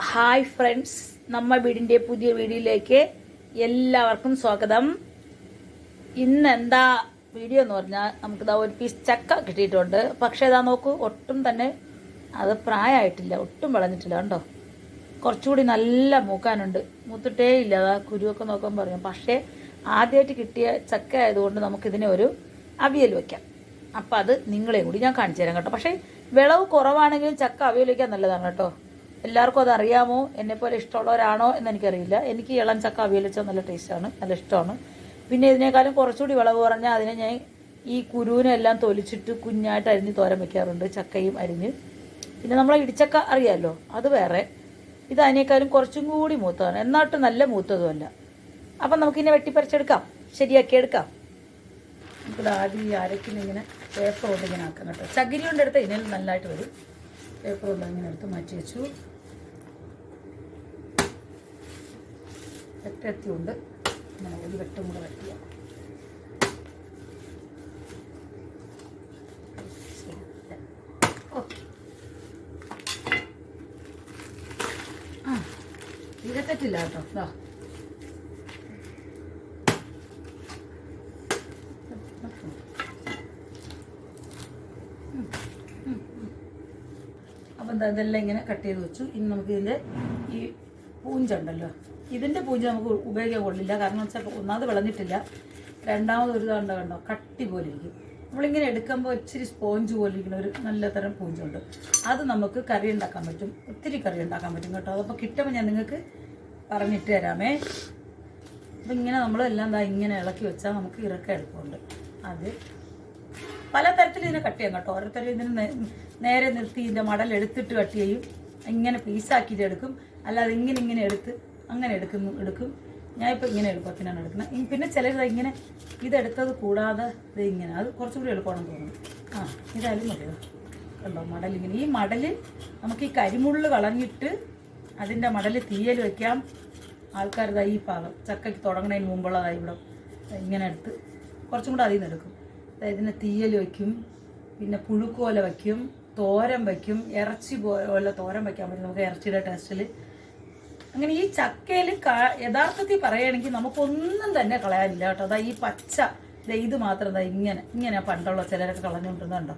Hi friends, നമ്മ വീടിൻ്റെ പുതിയ വീഡിയോയിലേക്ക് എല്ലാവർക്കും സ്വാഗതം. ഇന്ന് എന്താ വീഡിയോ എന്ന് പറഞ്ഞാൽ നമുക്കിതാ ഒരു പീസ് ചക്ക കിട്ടിയിട്ടുണ്ട്. പക്ഷേ ഇതാ നോക്കൂ, ഒട്ടും തന്നെ അത് പ്രായമായിട്ടില്ല, ഒട്ടും വിളഞ്ഞിട്ടില്ല. കണ്ടോ, കുറച്ചുകൂടി നല്ല മൂക്കാനുണ്ട്. മൂത്തിട്ടേ ഇല്ല. അതാ കുരുവൊക്കെ നോക്കാൻ പറയാം. പക്ഷേ ആദ്യമായിട്ട് കിട്ടിയ ചക്ക ആയതുകൊണ്ട് നമുക്കിതിനെ ഒരു അവിയൽ വയ്ക്കാം. അപ്പം അത് നിങ്ങളെയും കൂടി ഞാൻ കാണിച്ചു തരാം കേട്ടോ. പക്ഷേ വിളവ് കുറവാണെങ്കിലും ചക്ക അവിയൽ വയ്ക്കാൻ നല്ലതാണ് കേട്ടോ. എല്ലാവർക്കും അതറിയാമോ, എന്നെപ്പോലെ ഇഷ്ടമുള്ളവരാണോ എന്നെനിക്കറിയില്ല. എനിക്ക് ഇളം ചക്ക അവിയൽ വെച്ചാൽ നല്ല ടേസ്റ്റാണ്, നല്ല ഇഷ്ടമാണ്. പിന്നെ ഇതിനേക്കാളും കുറച്ചുകൂടി വിളവ് പറഞ്ഞാൽ അതിനെ ഞാൻ ഈ കുരുവിനെല്ലാം തൊലിച്ചിട്ട് കുഞ്ഞായിട്ട് അരിഞ്ഞ് തോരൻ വയ്ക്കാറുണ്ട്, ചക്കയും അരിഞ്ഞ്. പിന്നെ നമ്മളെ ഇടിച്ചക്ക അറിയാമല്ലോ, അത് വേറെ. ഇത് അതിനേക്കാളും കുറച്ചും കൂടി മൂത്തതാണ്, എന്നാട്ട് നല്ല മൂത്തതുമല്ല. അപ്പം നമുക്കിതിനെ വെട്ടിപ്പറിച്ചെടുക്കാം, ശരിയാക്കി എടുക്കാം. നമുക്കിത് ആദ്യം ഈ അരക്കിനിങ്ങനെ പേപ്പർ കൊണ്ട് ഇങ്ങനെ ആക്കാം കേട്ടോ. ചകിരി കൊണ്ടെടുത്ത് ഇതിനെ നല്ലതായിട്ട് വരും. പേപ്പർ കൊണ്ട് ഇങ്ങനെ എടുത്ത് മാറ്റി വെച്ചു. വെട്ടെത്തിയുണ്ട്, ഇങ്ങനെ ഒരു വെട്ടും കൂടെ വെട്ടിയ. ഓക്കെ, ഇരക്കറ്റില്ല കേട്ടോ. ഇതാ അപ്പം എന്താ ഇതെല്ലാം ഇങ്ങനെ കട്ട് ചെയ്ത് വെച്ചു. ഇനി നമുക്ക് ഇതിൻ്റെ ഈ പൂഞ്ചുണ്ടല്ലോ, ഇതിൻ്റെ പൂഞ്ച് നമുക്ക് ഉപയോഗിക്കാൻ കൊള്ളില്ല. കാരണം വെച്ചാൽ ഒന്നാമത് വിളഞ്ഞിട്ടില്ല, രണ്ടാമത് ഒരു തണ്ട കണ്ടോ കട്ടി പോലെ ഇരിക്കും. നമ്മളിങ്ങനെ എടുക്കുമ്പോൾ ഇച്ചിരി സ്പോഞ്ച് പോലെ ഇരിക്കുന്ന ഒരു നല്ല തരം പൂഞ്ചുണ്ട്. അത് നമുക്ക് കറി ഉണ്ടാക്കാൻ പറ്റും, ഒത്തിരി കറി ഉണ്ടാക്കാൻ പറ്റും കേട്ടോ. അതപ്പോൾ കിട്ടുമ്പോൾ ഞാൻ നിങ്ങൾക്ക് പറഞ്ഞിട്ട് തരാമേ. അപ്പം ഇങ്ങനെ നമ്മളെല്ലാം എന്താ ഇങ്ങനെ ഇളക്കി വെച്ചാൽ നമുക്ക് ഇറക്കാൻ എളുപ്പമുണ്ട്. അത് പലതരത്തിൽ ഇതിനെ കട്ട് ചെയ്യാം കേട്ടോ. ഓരോരുത്തരും ഇതിന് നേരെ നിർത്തി ഇതിൻ്റെ മടൽ എടുത്തിട്ട് കട്ട് ചെയ്യും, ഇങ്ങനെ പീസാക്കിയിട്ട് എടുക്കും. അല്ലാതെ ഇങ്ങനെ എടുത്ത് അങ്ങനെ എടുക്കും. ഞാനിപ്പോൾ ഇങ്ങനെ എളുപ്പത്തിനാണ് എടുക്കുന്നത്. പിന്നെ ചിലർ ഇങ്ങനെ ഇതെടുത്തത് കൂടാതെ ഇത് ഇങ്ങനെ, അത് കുറച്ചുകൂടി എളുപ്പമാണെന്ന് തോന്നുന്നു. ഇതായാലും മതിയോ കണ്ടോ മടലിങ്ങനെ. ഈ മടൽ നമുക്ക് ഈ കരിമുള്ള് കളഞ്ഞിട്ട് അതിൻ്റെ മടൽ തീയൽ വയ്ക്കാം. ആൾക്കാരിതാ ഈ പാകം ചക്കയ്ക്ക് തുടങ്ങുന്നതിന് മുമ്പുള്ളതായി ഇവിടെ ഇങ്ങനെ എടുത്ത് കുറച്ചും കൂടെ അതിൽ നിന്ന് എടുക്കും. ഇതിനെ തീയൽ വയ്ക്കും, പിന്നെ പുഴുക്കോല വയ്ക്കും, തോരൻ വയ്ക്കും, ഇറച്ചി പോലെ തോരൻ വയ്ക്കാൻ പറ്റും നമുക്ക് ഇറച്ചിയുടെ ടേസ്റ്റിൽ. അങ്ങനെ ഈ ചക്കയിൽ യഥാർത്ഥത്തിൽ പറയുകയാണെങ്കിൽ നമുക്കൊന്നും തന്നെ കളയാനില്ല കേട്ടോ. അതാ ഈ പച്ച ഇത് മാത്രം ഇതാ ഇങ്ങനെ പണ്ടുള്ള ചിലരൊക്കെ കളഞ്ഞുകൊണ്ടിരുന്നുണ്ടോ,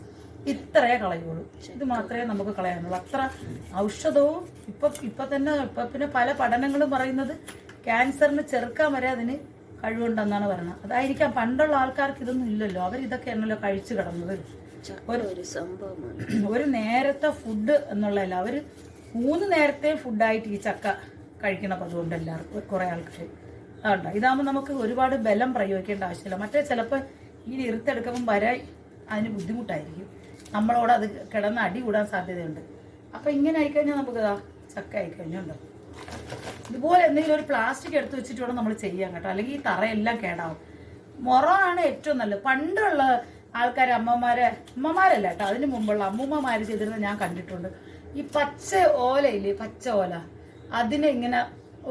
ഇത്രയേ കളയുള്ളൂ. ഇത് മാത്രമേ നമുക്ക് കളയാനുള്ളൂ. അത്ര ഔഷധവും ഇപ്പം തന്നെ പിന്നെ പല പഠനങ്ങളും പറയുന്നത് ക്യാൻസറിന് ചെറുക്കാൻ വരെ അതിന് കഴിവുണ്ടെന്നാണ് പറയുന്നത്. അതായിരിക്കാം പണ്ടുള്ള ആൾക്കാർക്ക് ഇതൊന്നും ഇല്ലല്ലോ, അവരിതൊക്കെയാണല്ലോ കഴിച്ചു കിടന്നത്. ഒരു നേരത്തെ ഫുഡ് എന്നുള്ളതല്ല, അവർ 3 നേരത്തെ ഫുഡായിട്ട് ഈ ചക്ക കഴിക്കണം. അതുകൊണ്ട് എല്ലാവർക്കും കുറേ ആൾക്കാർ അതുണ്ടോ. ഇതാകുമ്പോൾ നമുക്ക് ഒരുപാട് ബലം പ്രയോഗിക്കേണ്ട ആവശ്യമില്ല. മറ്റേ ചിലപ്പോൾ ഈ ഇറുത്തെടുക്കുമ്പം വരാൻ അതിന് ബുദ്ധിമുട്ടായിരിക്കും, നമ്മളോട് അത് കിടന്ന് അടി കൂടാൻ സാധ്യതയുണ്ട്. അപ്പം ഇങ്ങനെ ആയിക്കഴിഞ്ഞാൽ നമുക്ക് ചക്ക ആയിക്കഴിഞ്ഞുണ്ടോ ഇതുപോലെ എന്തെങ്കിലും ഒരു പ്ലാസ്റ്റിക് എടുത്ത് വെച്ചിട്ട് വേണം നമ്മൾ ചെയ്യാൻ കേട്ടോ. അല്ലെങ്കിൽ ഈ തറയെല്ലാം കേടാവും. മുറമാണ് ഏറ്റവും നല്ലത്. പണ്ടുള്ള ആൾക്കാർ അമ്മമാരല്ല കേട്ടോ, അതിന് മുമ്പുള്ള അമ്മൂമ്മമാർ ചെയ്തിരുന്നത് ഞാൻ കണ്ടിട്ടുണ്ട്. ഈ പച്ച ഓലയില്ലേ, പച്ച ഓല, അതിനെ ഇങ്ങനെ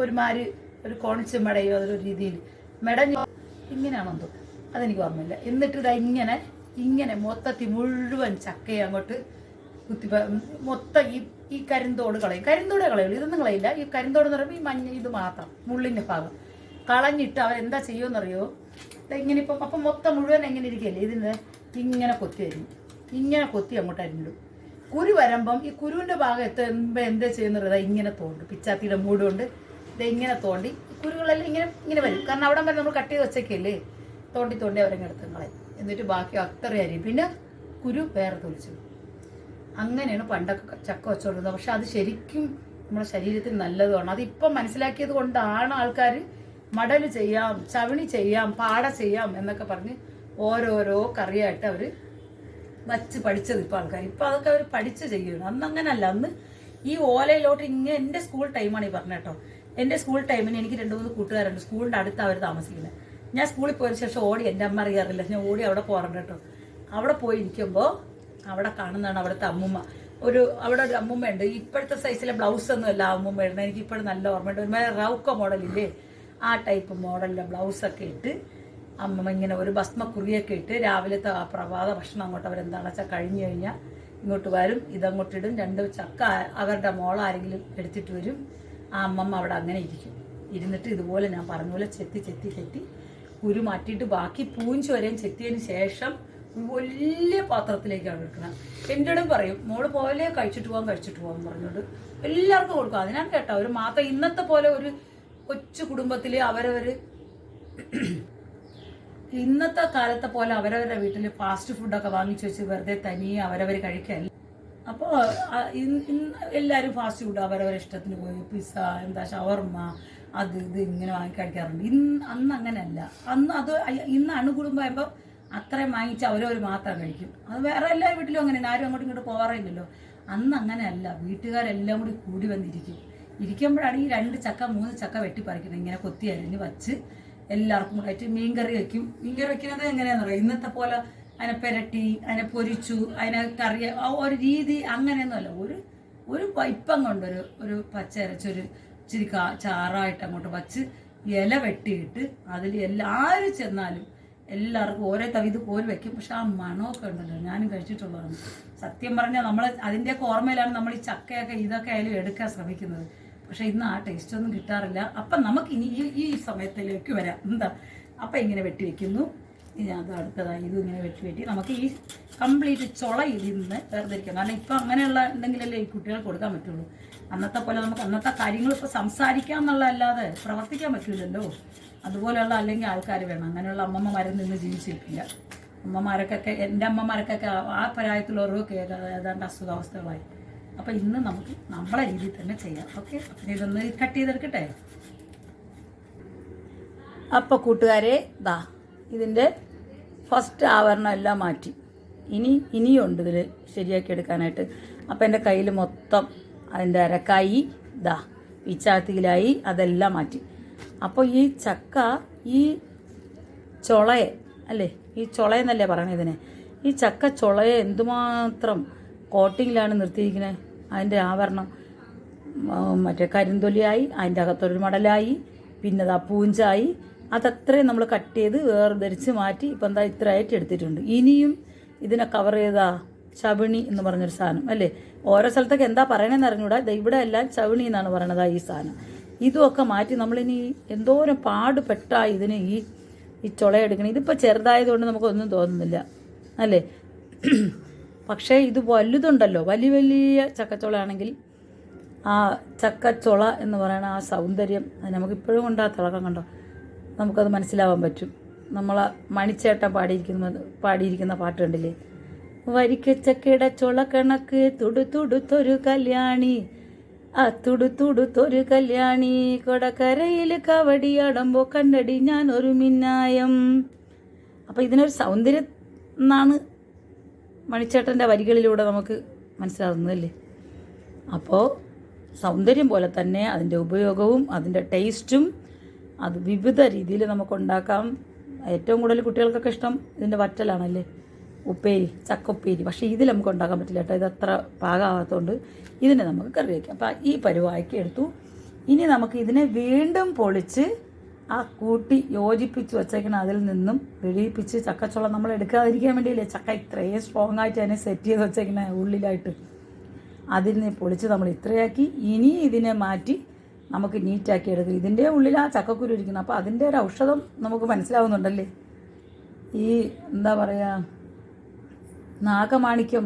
ഒരുമാതിരി ഒരു കോണിച്ച് മെടയോ അതൊരു രീതിയിൽ മെടഞ്ഞോ ഇങ്ങനെയാണെന്തോ അതെനിക്ക് ഓർമ്മയില്ല. എന്നിട്ട് ഇതാ ഇങ്ങനെ മൊത്തത്തിൽ മുഴുവൻ ചക്കയെ അങ്ങോട്ട് കുത്തി മൊത്തം ഈ കരിന്തോട് കരിന്തോടെ കളയുള്ളൂ, ഇതൊന്നും കളയില്ല. ഈ കരിന്തോട് എന്ന് പറയുമ്പോൾ ഈ മഞ്ഞ ഇത് മാത്രം മുള്ളിൻ്റെ ഭാഗം കളഞ്ഞിട്ട് അവരെന്താ ചെയ്യുമെന്നറിയോ, ഇങ്ങനെ ഇപ്പം അപ്പം മൊത്തം മുഴുവൻ എങ്ങനെ ഇരിക്കുകയല്ലേ, ഇതിന് ഇങ്ങനെ കൊത്തി അരിഞ്ഞു, ഇങ്ങനെ കൊത്തി അങ്ങോട്ട് അരിഞ്ഞിടും. കുരു വരുമ്പം ഈ കുരുവിൻ്റെ ഭാഗം എത്തുമ്പോൾ എന്താ ചെയ്യുന്നത്, ഇങ്ങനെ തോണ്ടും. പിച്ചാത്തിയുടെ മൂടുകൊണ്ട് ഇങ്ങനെ തോണ്ടി കുരുകളെല്ലാം ഇങ്ങനെ വരും. കാരണം അവിടെ വരെ നമ്മൾ കട്ട് ചെയ്ത് വെച്ചേക്കല്ലേ, തോണ്ടി അവരങ്ങ് എടുത്ത് കളയും. എന്നിട്ട് ബാക്കി അത്ര അരിയും, പിന്നെ കുരു വേറെ തൊലിച്ചു. അങ്ങനെയാണ് പണ്ടൊക്കെ ചക്ക വെച്ചുകൊണ്ടിരുന്നത്. പക്ഷെ അത് ശരിക്കും നമ്മുടെ ശരീരത്തിന് നല്ലതുമാണ്. അതിപ്പം മനസ്സിലാക്കിയത് കൊണ്ടാണ് ആൾക്കാർ മടൽ ചെയ്യാം, ചവിണി ചെയ്യാം, പാട ചെയ്യാം എന്നൊക്കെ പറഞ്ഞ് ഓരോരോ കറിയായിട്ട് അവർ വച്ച് പഠിച്ചത്. ഇപ്പം ആൾക്കാർ ഇപ്പം അതൊക്കെ അവർ പഠിച്ച് ചെയ്യുകയാണ്. അന്ന് അങ്ങനല്ല. അന്ന് ഈ ഓലയിലോട്ട് ഇങ്ങനെ എൻ്റെ സ്കൂൾ ടൈമാണ് ഈ പറഞ്ഞത് കേട്ടോ. എൻ്റെ സ്കൂൾ ടൈമിന് എനിക്ക് 2-3 കൂട്ടുകാരുണ്ട്, സ്കൂളിൻ്റെ അടുത്ത് അവർ താമസിക്കുന്നത്. ഞാൻ സ്കൂളിൽ പോയതിന് ശേഷം ഓടി, എൻ്റെ അമ്മ അറിയാറില്ല, ഞാൻ ഓടി അവിടെ പോകാറുണ്ട് കേട്ടോ. അവിടെ പോയി ഇരിക്കുമ്പോൾ അവിടെ കാണുന്നതാണ് അവിടുത്തെ അമ്മൂമ്മ. അവിടെ ഒരു അമ്മൂമ്മയുണ്ട്. ഇപ്പോഴത്തെ സൈസിലെ ബ്ലൗസ് ഒന്നും അല്ല അമ്മൂമ്മ ഇടുന്നത്, എനിക്ക് ഇപ്പോഴും നല്ല ഓർമ്മയുണ്ട്. ഒരുമാതിരി റൗക്ക മോഡലില്ലേ, ആ ടൈപ്പ് മോഡലിലെ ബ്ലൗസൊക്കെ ഇട്ട് അമ്മമ്മ ഇങ്ങനെ ഒരു ഭസ്മക്കുറിയൊക്കെ ഇട്ട് രാവിലത്തെ ആ പ്രഭാത ഭക്ഷണം അങ്ങോട്ട് അവരെന്താണെന്ന് വെച്ചാൽ കഴിഞ്ഞ് കഴിഞ്ഞാൽ ഇങ്ങോട്ട് വരും, ഇതങ്ങോട്ടിടും. 2 ചക്ക അവരുടെ മോളാരെങ്കിലും എടുത്തിട്ട് വരും. ആ അമ്മമ്മ അവിടെ അങ്ങനെ ഇരിക്കും. ഇരുന്നിട്ട് ഇതുപോലെ ഞാൻ പറഞ്ഞ പോലെ ചെത്തി കുരു മാറ്റിയിട്ട് ബാക്കി പൂഞ്ച് വരെയും ചെത്തിയതിന് ശേഷം ഒരു വലിയ പാത്രത്തിലേക്കാണ് എടുക്കുന്നത്. എൻ്റെ ഇടം പറയും, മോള് പോലെ കഴിച്ചിട്ട് പോകാൻ പറഞ്ഞോണ്ട് എല്ലാവർക്കും കൊടുക്കും. അതിനാണ് കേട്ടോ, ഒരു മാത്രം ഇന്നത്തെ പോലെ ഒരു കൊച്ചു കുടുംബത്തിൽ ഇന്നത്തെ കാലത്തെ പോലെ അവരവരുടെ വീട്ടിൽ ഫാസ്റ്റ് ഫുഡൊക്കെ വാങ്ങിച്ചു വെച്ച് വെറുതെ തനിയെ അവരവർ കഴിക്കാൻ. അപ്പോൾ എല്ലാവരും ഫാസ്റ്റ് ഫുഡ് അവരവരുടെ ഇഷ്ടത്തിന് പോയി പിസ്സ, ഷവർമ്മ, അത് ഇത് ഇങ്ങനെ വാങ്ങി കഴിക്കാറുണ്ട്. അന്ന് അങ്ങനെയല്ല. ഇന്ന് അണുകുടുംബമാകുമ്പോൾ അത്രയും വാങ്ങിച്ച് അവരവർ മാത്രം കഴിക്കും. അത് വേറെ എല്ലാ വീട്ടിലും അങ്ങനെയാണ്, ആരും അങ്ങോട്ടും ഇങ്ങോട്ട് പോകാറില്ലല്ലോ. അന്ന് അങ്ങനെയല്ല, വീട്ടുകാരെല്ലാം കൂടി വന്നിരിക്കും. ഇരിക്കുമ്പോഴാണ് ഈ 2 ചക്ക 3 ചക്ക വെട്ടിപ്പറിക്കുന്നത്. ഇങ്ങനെ കൊത്തി അരിഞ്ഞ് വച്ച് എല്ലാവർക്കും കൂടെ ആയിട്ട് മീൻകറി വയ്ക്കും. മീൻകറി വയ്ക്കുന്നത് എങ്ങനെയാണെന്ന് പറയാം, ഇന്നത്തെ പോലെ അതിനെ പെരട്ടി അതിനെ പൊരിച്ചു അതിനെ കറി ഒരു രീതി അങ്ങനെയൊന്നുമല്ല. ഒരു വൈപ്പം കൊണ്ടൊരു ഒരു പച്ചരച്ചൊരു ഇച്ചിരി ചാറായിട്ട് അങ്ങോട്ട് വച്ച് ഇല വെട്ടിയിട്ട് അതിൽ എല്ലാവരും ചെന്നാലും എല്ലാവർക്കും ഓരോ തവിത് കോരി വയ്ക്കും. പക്ഷെ ആ മണമൊക്കെ ഉണ്ടല്ലോ, ഞാനും കഴിച്ചിട്ടുള്ളതാണ്. സത്യം പറഞ്ഞാൽ നമ്മൾ അതിൻ്റെയൊക്കെ ഓർമ്മയിലാണ് നമ്മൾ ഈ ചക്കയൊക്കെ ഇതൊക്കെ ആയാലും എടുക്കാൻ ശ്രമിക്കുന്നത്. പക്ഷെ ഇന്ന് ആ ടേസ്റ്റ് ഒന്നും കിട്ടാറില്ല. അപ്പം നമുക്ക് ഇനി ഈ സമയത്തിലേക്ക് വരാം. എന്താ അപ്പം ഇങ്ങനെ വെട്ടി വെക്കുന്നു. ഇനി അത് അടുത്തതായി ഇതും ഇങ്ങനെ വെട്ടി നമുക്ക് ഈ കംപ്ലീറ്റ് ചുള ഇതിൽ നിന്ന് വേർതിരിക്കാം. കാരണം ഇപ്പം അങ്ങനെയുള്ള ഉണ്ടെങ്കിലല്ലേ ഈ കുട്ടികൾക്ക് കൊടുക്കാൻ പറ്റുള്ളൂ. അന്നത്തെ പോലെ നമുക്ക് അന്നത്തെ കാര്യങ്ങൾ ഇപ്പോൾ സംസാരിക്കാം എന്നുള്ളതല്ലാതെ പ്രവർത്തിക്കാൻ പറ്റില്ലല്ലോ. അതുപോലെയുള്ള അല്ലെങ്കിൽ ആൾക്കാർ വേണം. അങ്ങനെയുള്ള അമ്മമ്മമാരും നിന്ന് ജീവിച്ചിരിക്കില്ല. അമ്മമാരൊക്കെ എൻ്റെ അമ്മമാരൊക്കെ ആ പ്രായത്തിലുള്ളവർക്ക് ഏതാണ്ട് അസുഖാവസ്ഥകളായി. അപ്പം ഇന്ന് നമുക്ക് നമ്മളെ രീതിയിൽ തന്നെ ചെയ്യാം. ഓക്കെ, അപ്പം ഇതൊന്ന് കട്ട് ചെയ്തെടുക്കട്ടെ. അപ്പോൾ കൂട്ടുകാരെ, ഇതിൻ്റെ ഫസ്റ്റ് ആവരണം എല്ലാം മാറ്റി. ഇനിയുണ്ട് ഇതിൽ ശരിയാക്കി എടുക്കാനായിട്ട്. അപ്പം എൻ്റെ കയ്യിൽ മൊത്തം അതിൻ്റെ അരക്കായി പിച്ചാത്തിയിലായി, അതെല്ലാം മാറ്റി. അപ്പോൾ ഈ ചക്ക ഈ ചുളയെ അല്ലേ, ഈ ചുളയെന്നല്ലേ പറയണേ ഇതിനെ, ഈ ചക്ക ചുളയെ എന്തുമാത്രം കോട്ടിങ്ങിലാണ് നിർത്തിയിരിക്കുന്നത്. അതിൻ്റെ ആവരണം മറ്റേ കരിന്തൊലിയായി, അതിൻ്റെ അകത്തൊരു മടലായി, പിന്നെ പൂഞ്ചായി, അതത്രയും നമ്മൾ കട്ട് ചെയ്ത് വേർതിരിച്ച് മാറ്റി ഇപ്പം ഇത്രയായിട്ട് എടുത്തിട്ടുണ്ട്. ഇനിയും ഇതിനെ കവർ ചെയ്താ ചവിണി എന്ന് പറഞ്ഞൊരു സാധനം അല്ലേ. ഓരോ സ്ഥലത്തൊക്കെ എന്താ പറയണമെന്ന് അറിഞ്ഞൂടാ. ഇവിടെ എല്ലാം ചവിണി എന്നാണ് പറയണത് ഈ സാധനം. ഇതുമൊക്കെ മാറ്റി നമ്മളിനി എന്തോരം പാടുപെട്ടാ ഇതിന് ഈ ചുളയെടുക്കണം. ഇതിപ്പോൾ ചെറുതായതുകൊണ്ട് നമുക്കൊന്നും തോന്നുന്നില്ല അല്ലേ. പക്ഷേ ഇത് വലുതുണ്ടല്ലോ, വലിയ ചക്കച്ചുളയാണെങ്കിൽ ആ ചക്കച്ചുള എന്ന് പറയുന്ന ആ സൗന്ദര്യം അത് നമുക്കിപ്പോഴും കൊണ്ട് ആ തിളക്കം കണ്ടോ നമുക്കത് മനസ്സിലാവാൻ പറ്റും. നമ്മളെ മണിച്ചേട്ടൻ പാടിയിരിക്കുന്ന പാട്ട് കണ്ടില്ലേ, വരിക്കച്ചക്കയുടെ ചുള കണക്ക് തുടുത്തൊരു കല്യാണി, ആ തുടുത്തൊരു കല്യാണി, കൊടക്കരയിൽ കവടിയാടുമ്പോൾ കണ്ടടി ഞാൻ ഒരു മിന്നായം. അപ്പം ഇതിനൊരു സൗന്ദര്യം എന്നാണ് മണിച്ചേട്ടൻ്റെ വരികളിലൂടെ നമുക്ക് മനസ്സിലാകുന്നതല്ലേ. അപ്പോൾ സൗന്ദര്യം പോലെ തന്നെ അതിൻ്റെ ഉപയോഗവും അതിൻ്റെ ടേസ്റ്റും അത് വിവിധ രീതിയിൽ നമുക്ക് ഉണ്ടാക്കാം. ഏറ്റവും കൂടുതൽ കുട്ടികൾക്കൊക്കെ ഇഷ്ടം ഇതിൻ്റെ വറ്റലാണല്ലേ, ഉപ്പേരി, ചക്ക ഉപ്പേരി. പക്ഷേ ഇതിൽ നമുക്ക് ഉണ്ടാക്കാൻ പറ്റില്ല കേട്ടോ, ഇതത്ര പാകമാകാത്തതുകൊണ്ട് ഇതിനെ നമുക്ക് കറി വയ്ക്കാം. അപ്പോൾ ഈ പരുവാക്കി എടുത്തു. ഇനി നമുക്ക് ഇതിനെ വീണ്ടും പൊളിച്ച് ആ കൂട്ടി യോജിപ്പിച്ച് വച്ചേക്കണം. അതിൽ നിന്നും വെളിയിപ്പിച്ച് ചക്കച്ചുള നമ്മൾ എടുക്കാതിരിക്കാൻ വേണ്ടിയില്ലേ, ചക്ക ഇത്രയും സ്ട്രോങ് ആയിട്ട് അതിനെ സെറ്റ് ചെയ്ത് വച്ചേക്കണേ ഉള്ളിലായിട്ട്. അതിനെ പൊളിച്ച് നമ്മൾ ഇത്രയാക്കി. ഇനി ഇതിനെ മാറ്റി നമുക്ക് നീറ്റാക്കി എടുക്കും. ഇതിൻ്റെ ഉള്ളിൽ ആ ചക്കക്കുരു ഇരിക്കുന്നത്. അപ്പോൾ അതിൻ്റെ ഒരു ഔഷധം നമുക്ക് മനസ്സിലാവുന്നുണ്ടല്ലേ. ഈ എന്താ പറയുക,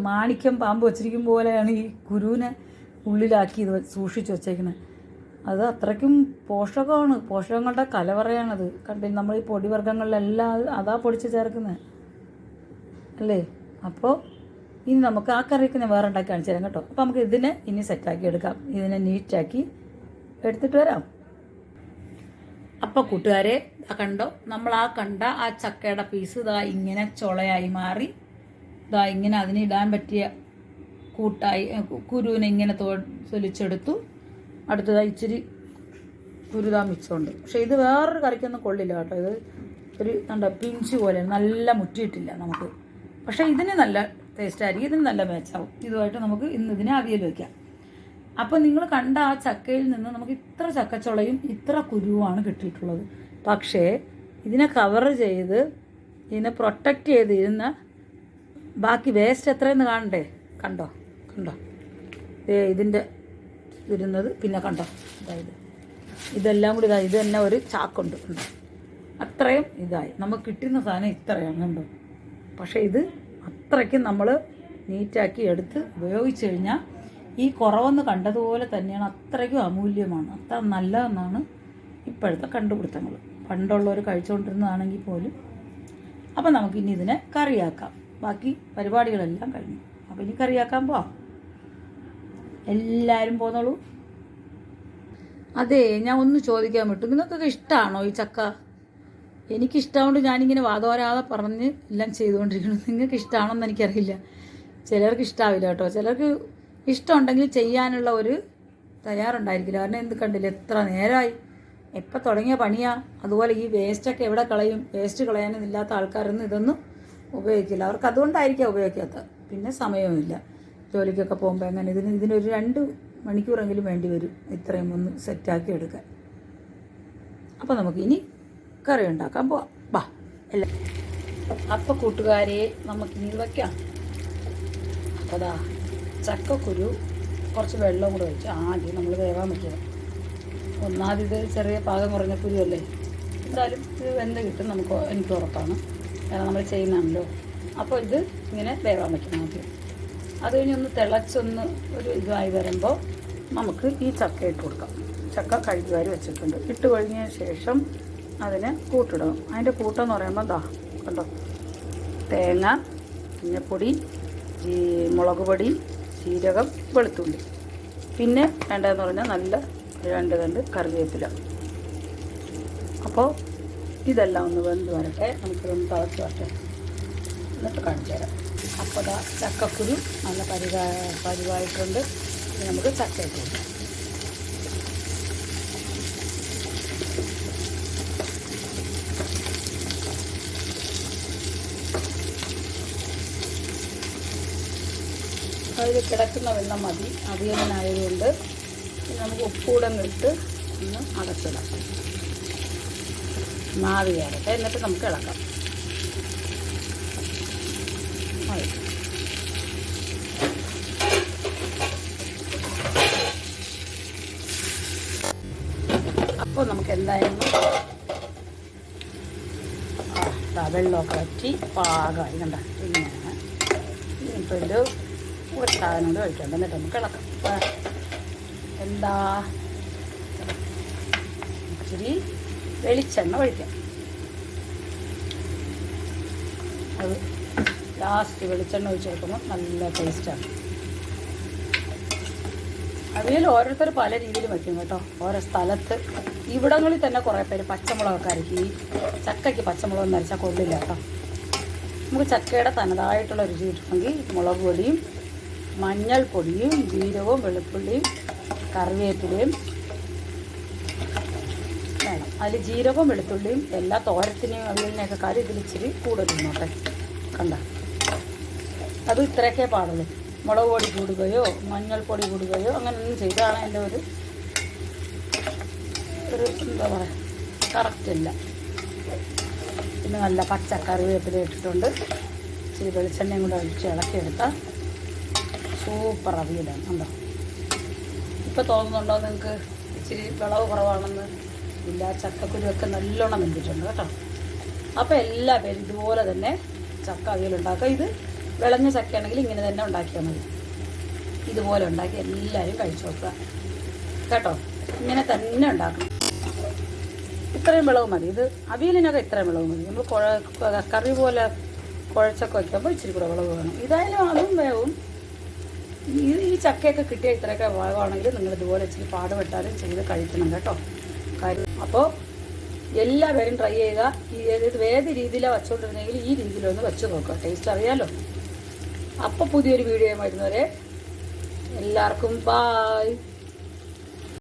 മാണിക്യം പാമ്പ് വച്ചിരിക്കും പോലെയാണ് ഈ കുരുവിനെ ഉള്ളിലാക്കി ഇത് സൂക്ഷിച്ച് വച്ചേക്കുന്നത്. അത് അത്രയ്ക്കും പോഷകമാണ്, പോഷകങ്ങളുടെ കലവറയാണത്. കണ്ടില്ല, നമ്മൾ ഈ പൊടിവർഗ്ഗങ്ങളിലെല്ലാം അതാ പൊടിച്ച് ചേർക്കുന്നത് അല്ലേ. അപ്പോൾ ഇനി നമുക്ക് ആ കറിയൊക്കെ ഞാൻ വേറെ ഉണ്ടാക്കി കാണിച്ചു തരാം കേട്ടോ. അപ്പോൾ നമുക്ക് ഇതിനെ ഇനി സെറ്റാക്കി എടുക്കാം. ഇതിനെ നീറ്റാക്കി എടുത്തിട്ട് വരാം. അപ്പോൾ കൂട്ടുകാരെ കണ്ടോ, നമ്മൾ കണ്ട ആ ചക്കയുടെ പീസ് ഇങ്ങനെ ചുളയായി മാറി. ഇങ്ങനെ അതിന് ഇടാൻ പറ്റിയ കൂട്ടായി കുരുവിനെ ഇങ്ങനെ തൊലിച്ചെടുത്തു. അടുത്തതായി ഇച്ചിരി കുരുതാ മിച്ചമുണ്ട്. പക്ഷേ ഇത് വേറൊരു കറിക്കൊന്നും കൊള്ളില്ല കേട്ടോ. ഇത് ഒരു പിഞ്ച് പോലെ നല്ല മുറ്റിയിട്ടില്ല നമുക്ക്. പക്ഷേ ഇതിന് നല്ല ടേസ്റ്റായിരിക്കും, ഇതിന് നല്ല മേച്ചാവും. ഇതുമായിട്ട് നമുക്ക് ഇന്ന് ഇതിനെ അവിയൽ വയ്ക്കാം. അപ്പോൾ നിങ്ങൾ കണ്ട ആ ചക്കയിൽ നിന്ന് നമുക്ക് ഇത്ര ചക്കച്ചുളയും ഇത്ര കുരുവുമാണ് കിട്ടിയിട്ടുള്ളത്. പക്ഷേ ഇതിനെ കവർ ചെയ്ത് ഇതിനെ പ്രൊട്ടക്റ്റ് ചെയ്തിരുന്ന ബാക്കി വേസ്റ്റ് എത്രയെന്ന് കാണണ്ടേ. കണ്ടോ കണ്ടോ, ഇതിൻ്റെ വരുന്നത് പിന്നെ കണ്ടോ, അതായത് ഇതെല്ലാം കൂടി ഇതായി, ഇത് തന്നെ ഒരു ചാക്കുണ്ട്, അത്രയും ഇതായി. നമുക്ക് കിട്ടുന്ന സാധനം ഇത്രയാണ് കണ്ടോ. പക്ഷേ ഇത് അത്രയ്ക്കും നമ്മൾ നീറ്റാക്കി എടുത്ത് ഉപയോഗിച്ച് കഴിഞ്ഞാൽ ഈ കുറവെന്ന് കണ്ടതുപോലെ തന്നെയാണ്, അത്രയ്ക്കും അമൂല്യമാണ്, അത്ര നല്ലതെന്നാണ് ഇപ്പോഴത്തെ കണ്ടുപിടുത്തങ്ങൾ. പണ്ടുള്ളവർ കഴിച്ചുകൊണ്ടിരുന്നതാണെങ്കിൽ പോലും. അപ്പം നമുക്കിനി ഇതിനെ കറിയാക്കാം. ബാക്കി പരിപാടികളെല്ലാം കഴിഞ്ഞു. അപ്പം ഇനി കറിയാക്കാൻ പോവാം. എല്ലാവരും പോന്നോളൂ. അതെ, ഞാൻ ഒന്ന് ചോദിക്കാൻ വിട്ടു, നിങ്ങൾക്കൊക്കെ ഇഷ്ടമാണോ ഈ ചക്ക? എനിക്കിഷ്ടമുണ്ട്, ഞാനിങ്ങനെ വാദോരാതെ പറഞ്ഞ് എല്ലാം ചെയ്തുകൊണ്ടിരിക്കുന്നു. നിങ്ങൾക്ക് ഇഷ്ടമാണോ എന്ന് എനിക്കറിയില്ല. ചിലർക്ക് ഇഷ്ടാവില്ല കേട്ടോ. ചിലർക്ക് ഇഷ്ടമുണ്ടെങ്കിൽ ചെയ്യാനുള്ള ഒരു തയ്യാറുണ്ടായിരിക്കില്ല. കാരണം എന്ത് കണ്ടില്ല, എത്ര നേരമായി, എപ്പോൾ തുടങ്ങിയ പണിയാ. അതുപോലെ ഈ വേസ്റ്റൊക്കെ എവിടെ കളയും? വേസ്റ്റ് കളയാനും ഇല്ലാത്ത ആൾക്കാരൊന്നും ഇതൊന്നും ഉപയോഗിക്കില്ല. അവർക്ക് അതുകൊണ്ടായിരിക്കാം ഉപയോഗിക്കാത്തത്. പിന്നെ സമയവുമില്ല, ജോലിക്കൊക്കെ പോകുമ്പോൾ എങ്ങനെ ഇതിനൊരു 2 മണിക്കൂറെങ്കിലും വേണ്ടി വരും ഇത്രയും ഒന്ന് സെറ്റാക്കി എടുക്കാൻ. അപ്പോൾ നമുക്കിനി കറി ഉണ്ടാക്കാൻ പോവാം. ബാ എല്ലാം. അപ്പോൾ കൂട്ടുകാരെ, നമുക്കിനി ഇത് വയ്ക്കാം. അപ്പോൾ അതാ ചക്കക്കുരു കുറച്ച് വെള്ളം കൂടെ വെച്ച് ആദ്യം നമ്മൾ വേവാൻ വയ്ക്കണം. ഒന്നാമത് ഇത് ചെറിയ പാകം കുറഞ്ഞ കുരുവല്ലേ, എന്തായാലും ഇത് വെന്ത് കിട്ടും നമുക്ക്, എനിക്ക് ഉറപ്പാണ്. കാരണം നമ്മൾ ചെയ്യുന്നതാണല്ലോ. അപ്പോൾ ഇത് ഇങ്ങനെ വേവാൻ വയ്ക്കണം ആദ്യം. അത് കഴിഞ്ഞൊന്ന് തിളച്ചൊന്ന് ഒരു ഇതായി വരുമ്പോൾ നമുക്ക് ഈ ചക്ക ഇട്ട് കൊടുക്കാം. ചക്ക കഴുകുകാർ വെച്ചിട്ടുണ്ട്. ഇട്ട് കഴിഞ്ഞ ശേഷം അതിന് കൂട്ടിടണം. അതിൻ്റെ കൂട്ടെന്ന് പറയുമ്പോൾ ദാ കണ്ടോ, തേങ്ങ, മഞ്ഞപ്പൊടി, മുളക് പൊടി, ജീരകം, വെളുത്തുള്ളി, പിന്നെ വേണ്ടതെന്ന് പറഞ്ഞാൽ നല്ല 2 തണ്ട് കറിവേപ്പില. അപ്പോൾ ഇതെല്ലാം ഒന്ന് വെന്ത് വരട്ടെ, നമുക്കിതൊന്ന് തിളച്ച് വരട്ടെ, എന്നിട്ട് കാണിച്ചു തരാം. അപ്പോൾ ദാ ചക്കക്കുരു നല്ല പരിവായിട്ടുണ്ട്. നമുക്ക് ചക്ക ഇട്ട് കൊടുക്കാം. അതിൽ കിടക്കുന്ന വെള്ളം മതി, അധികമായതുകൊണ്ട് നമുക്ക് ഉപ്പൂടെ ഇട്ട് ഒന്ന് അടച്ചിടാം. നാവി കയറട്ടെ, എന്നിട്ട് നമുക്ക് ഇളക്കാം. മതി. അപ്പോൾ നമുക്ക് എന്തായാലും വെള്ളമൊക്കെ വറ്റി പാകമായി കണ്ട. ഇങ്ങനെയാണ്. ഇപ്പോൾ ഇത് ഒരു സാധനം കൊണ്ട് കഴിക്കണ്ട, എന്നിട്ട് നമുക്ക് ഇളക്കാം. എന്താ, ഇച്ചിരി വെളിച്ചെണ്ണ ഒഴിക്കാം. അത് ലാസ്റ്റ് വെളിച്ചെണ്ണ ഒഴിച്ച് കൊടുക്കുമ്പോൾ നല്ല ടേസ്റ്റാണ്. അവിയൽ ഓരോരുത്തർ പല രീതിയിൽ വയ്ക്കും കേട്ടോ, ഓരോ സ്ഥലത്ത്. ഇവിടങ്ങളിൽ തന്നെ കുറേ പേര് പച്ചമുളകൊക്കെ അരക്കി, ചക്കയ്ക്ക് പച്ചമുളക് നരച്ചാൽ കൊള്ളില്ല കേട്ടോ. നമുക്ക് ചക്കയുടെ തനതായിട്ടുള്ള രുചി കിട്ടണമെങ്കിൽ മുളക് പൊടിയും മഞ്ഞൾപ്പൊടിയും ജീരകവും വെളുത്തുള്ളിയും കറിവേപ്പിലയും വേണം. അതിൽ ജീരകവും വെളുത്തുള്ളിയും എല്ലാ തോരത്തിനെയും അവിയലിനെയൊക്കെ കാര്യം ഇതിലിച്ചിരി കൂടുതൽ നോട്ടെ കണ്ട. അത് ഇത്രയൊക്കെ പാടുള്ളൂ. മുളക് പൊടി കൂടുകയോ മഞ്ഞൾപ്പൊടി കൂടുകയോ അങ്ങനെയൊന്നും ചെയ്താണ് എൻ്റെ ഒരു എന്താ പറയുക, കറക്റ്റില്ല. പിന്നെ നല്ല പച്ച കറിവേപ്പില ഇട്ടിട്ടുണ്ട്. ഇച്ചിരി വെളിച്ചെണ്ണയും കൂടെ ഒഴിച്ച് ഇളക്കിയെടുത്താൽ സൂപ്പർ അവിയലാണ്. ഉണ്ടോ? ഇപ്പോൾ തോന്നുന്നുണ്ടോ നിങ്ങൾക്ക് ഇച്ചിരി വിളവ് കുറവാണെന്ന്? ഇല്ല, ചക്കക്കുരുവൊക്കെ നല്ലോണം വെന്തിട്ടുണ്ട് കേട്ടോ. അപ്പോൾ എല്ലാ പേരും ഇതുപോലെ തന്നെ ചക്ക അവിയലുണ്ടാക്കുക. ഇത് വിളഞ്ഞ ചക്കയാണെങ്കിൽ ഇങ്ങനെ തന്നെ ഉണ്ടാക്കിയാൽ മതി. ഇതുപോലെ ഉണ്ടാക്കി എല്ലാവരും കഴിച്ചു നോക്കുക കേട്ടോ. ഇങ്ങനെ തന്നെ ഉണ്ടാക്കണം. ഇത്രയും വിളവ് മതി. ഇത് അവിയലിനൊക്കെ ഇത്രയും വിളവ് മതി. നമ്മൾ കറി പോലെ കുഴച്ചൊക്കെ വയ്ക്കുമ്പോൾ ഇച്ചിരി കൂടെ വിളവ് വേണം. ഇതായാലും അതും വേവും. ഈ ചക്കയൊക്കെ കിട്ടിയ ഇത്രയൊക്കെ ഭാഗമാണെങ്കിൽ നിങ്ങൾ ഇതുപോലെ ഇച്ചിരി പാടുപെട്ടാലും ചെയ്ത് കഴിക്കണം കേട്ടോ. കാര്യം അപ്പോൾ എല്ലാവരും ട്രൈ ചെയ്യുക. ഇത് ഏത് രീതിയിലാണ് വച്ചുകൊണ്ടിരുന്നെങ്കിൽ ഈ രീതിയിലൊന്ന് വെച്ച് നോക്കുക, ടേസ്റ്റ് അറിയാമല്ലോ. അപ്പോൾ പുതിയൊരു വീഡിയോ വരുന്നവരെ എല്ലാവർക്കും ബായ്.